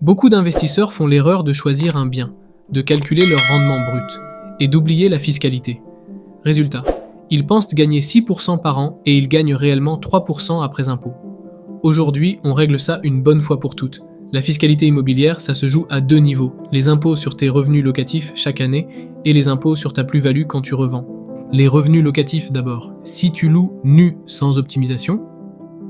Beaucoup d'investisseurs font l'erreur de choisir un bien, de calculer leur rendement brut et d'oublier la fiscalité. Résultat, ils pensent gagner 6% par an et ils gagnent réellement 3% après impôt. Aujourd'hui, on règle ça une bonne fois pour toutes. La fiscalité immobilière, ça se joue à deux niveaux, les impôts sur tes revenus locatifs chaque année et les impôts sur ta plus-value quand tu revends. Les revenus locatifs d'abord. Si tu loues nu sans optimisation,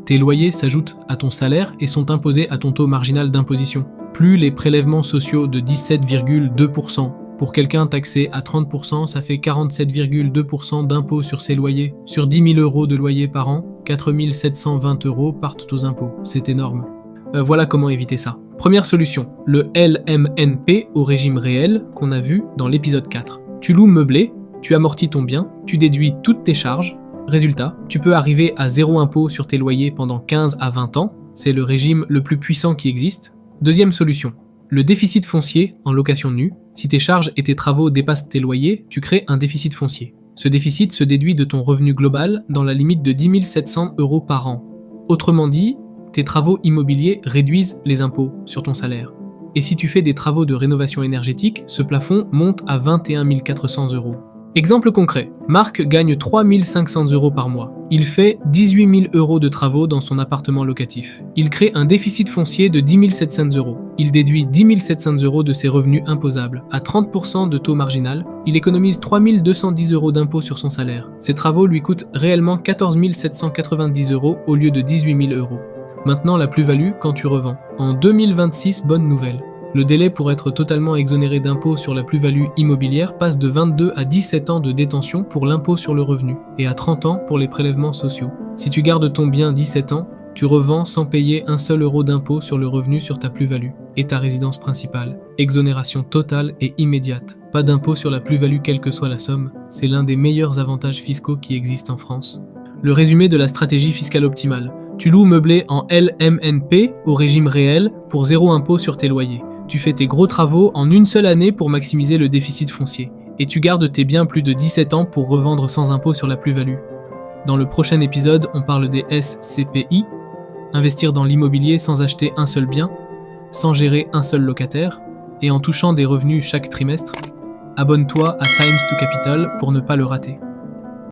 tes loyers s'ajoutent à ton salaire et sont imposés à ton taux marginal d'imposition, plus les prélèvements sociaux de 17,2%. Pour quelqu'un taxé à 30%, ça fait 47,2% d'impôts sur ses loyers. Sur 10 000 euros de loyer par an, 4 720 euros partent aux impôts. C'est énorme. Voilà comment éviter ça. Première solution, le LMNP au régime réel qu'on a vu dans l'épisode 4. Tu loues meublé, tu amortis ton bien, tu déduis toutes tes charges. Résultat, tu peux arriver à zéro impôt sur tes loyers pendant 15 à 20 ans. C'est le régime le plus puissant qui existe. Deuxième solution, le déficit foncier en location nue. Si tes charges et tes travaux dépassent tes loyers, tu crées un déficit foncier. Ce déficit se déduit de ton revenu global dans la limite de 10 700 euros par an. Autrement dit, tes travaux immobiliers réduisent les impôts sur ton salaire. Et si tu fais des travaux de rénovation énergétique, ce plafond monte à 21 400 euros. Exemple concret, Marc gagne 3 500 euros par mois. Il fait 18 000 euros de travaux dans son appartement locatif. Il crée un déficit foncier de 10 700 euros. Il déduit 10 700 euros de ses revenus imposables. À 30% de taux marginal, il économise 3 210 euros d'impôts sur son salaire. Ses travaux lui coûtent réellement 14 790 euros au lieu de 18 000 euros. Maintenant, la plus-value quand tu revends. En 2026, bonne nouvelle. Le délai pour être totalement exonéré d'impôt sur la plus-value immobilière passe de 22 à 17 ans de détention pour l'impôt sur le revenu et à 30 ans pour les prélèvements sociaux. Si tu gardes ton bien 17 ans, tu revends sans payer un seul euro d'impôt sur le revenu sur ta plus-value et ta résidence principale. Exonération totale et immédiate. Pas d'impôt sur la plus-value quelle que soit la somme. C'est l'un des meilleurs avantages fiscaux qui existent en France. Le résumé de la stratégie fiscale optimale. Tu loues meublé en LMNP au régime réel pour zéro impôt sur tes loyers. Tu fais tes gros travaux en une seule année pour maximiser le déficit foncier. Et tu gardes tes biens plus de 17 ans pour revendre sans impôt sur la plus-value. Dans le prochain épisode, on parle des SCPI, investir dans l'immobilier sans acheter un seul bien, sans gérer un seul locataire, et en touchant des revenus chaque trimestre. Abonne-toi à Times to Capital pour ne pas le rater.